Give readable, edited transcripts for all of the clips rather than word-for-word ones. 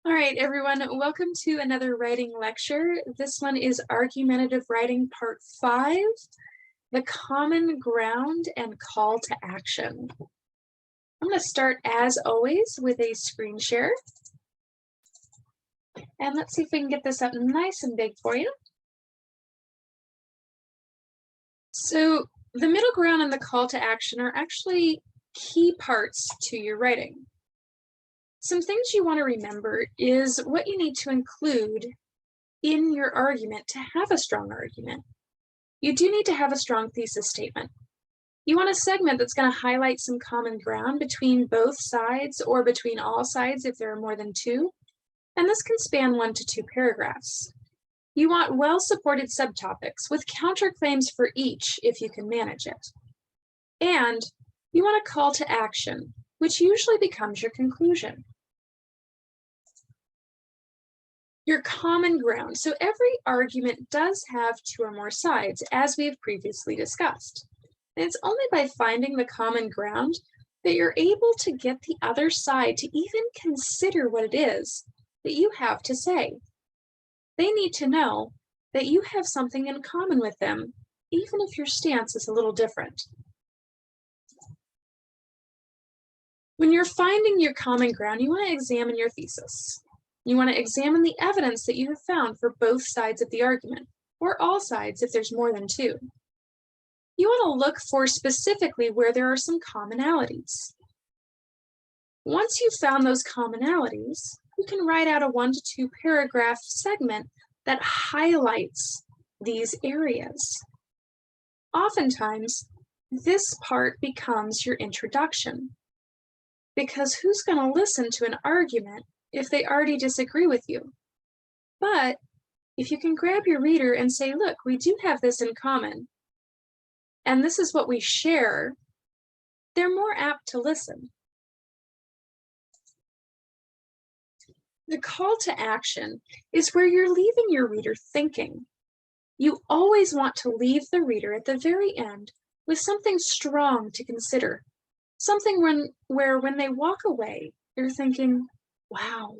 All right, everyone, welcome to another writing lecture. This one is Argumentative Writing Part 5, The Common Ground and Call to Action. I'm going to start, as always, with a screen share. And let's see if we can get this up nice and big for you. So the middle ground and the call to action are actually key parts to your writing. Some things you want to remember is what you need to include in your argument to have a strong argument. You do need to have a strong thesis statement. You want a segment that's going to highlight some common ground between both sides or between all sides if there are more than two, and this can span 1 to 2 paragraphs. You want well-supported subtopics with counterclaims for each if you can manage it. And you want a call to action, which usually becomes your conclusion. Your common ground. So every argument does have 2 or more sides, as we've previously discussed. And it's only by finding the common ground that you're able to get the other side to even consider what it is that you have to say. They need to know that you have something in common with them, even if your stance is a little different. When you're finding your common ground, you want to examine your thesis. You want to examine the evidence that you have found for both sides of the argument, or all sides if there's more than 2. You want to look for specifically where there are some commonalities. Once you've found those commonalities, you can write out a 1 to 2 paragraph segment that highlights these areas. Oftentimes, this part becomes your introduction, because who's going to listen to an argument if they already disagree with you? But if you can grab your reader and say, look, we do have this in common, and this is what we share, they're more apt to listen. The call to action is where you're leaving your reader thinking. You always want to leave the reader at the very end with something strong to consider, something where when they walk away, they're thinking, wow,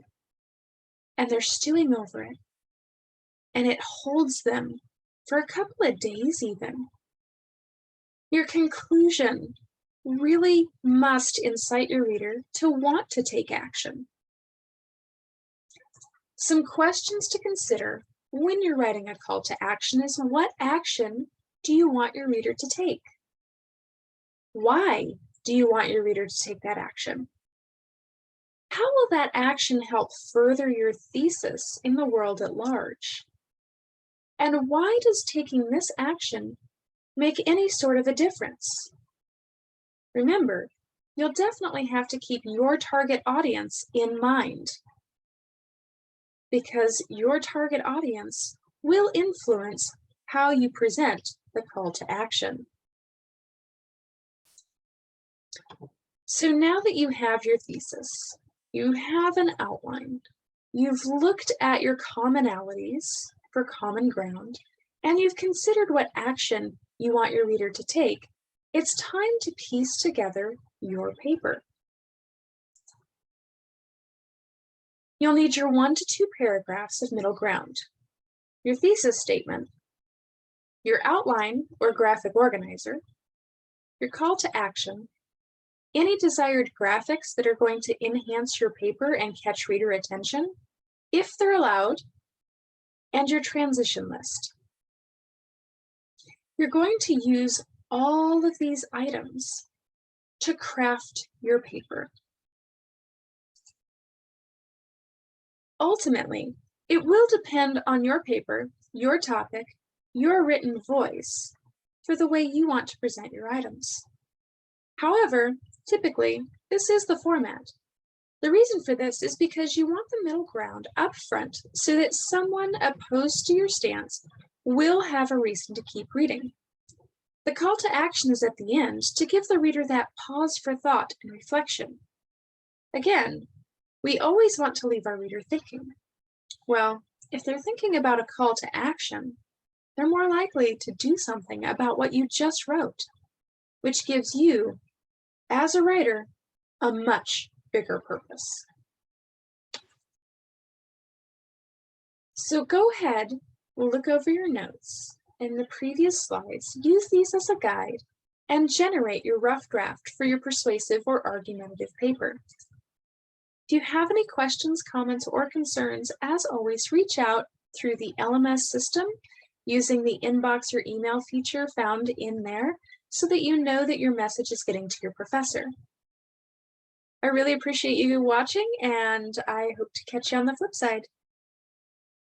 and they're stewing over it, and it holds them for a couple of days even. Your conclusion really must incite your reader to want to take action. Some questions to consider when you're writing a call to action is, what action do you want your reader to take? Why do you want your reader to take that action? How will that action help further your thesis in the world at large? And why does taking this action make any sort of a difference? Remember, you'll definitely have to keep your target audience in mind, because your target audience will influence how you present the call to action. So now that you have your thesis, you have an outline, you've looked at your commonalities for common ground, and you've considered what action you want your reader to take, it's time to piece together your paper. You'll need your 1 to 2 paragraphs of middle ground, your thesis statement, your outline or graphic organizer, your call to action, any desired graphics that are going to enhance your paper and catch reader attention, if they're allowed, and your transition list. You're going to use all of these items to craft your paper. Ultimately, it will depend on your paper, your topic, your written voice for the way you want to present your items. However, typically, this is the format. The reason for this is because you want the middle ground up front so that someone opposed to your stance will have a reason to keep reading. The call to action is at the end to give the reader that pause for thought and reflection. Again, we always want to leave our reader thinking. Well, if they're thinking about a call to action, they're more likely to do something about what you just wrote, which gives you, as a writer, a much bigger purpose. So go ahead, look over your notes in the previous slides, use these as a guide, and generate your rough draft for your persuasive or argumentative paper. If you have any questions, comments, or concerns, as always, reach out through the LMS system using the inbox or email feature found in there so that you know that your message is getting to your professor. I really appreciate you watching, and I hope to catch you on the flip side.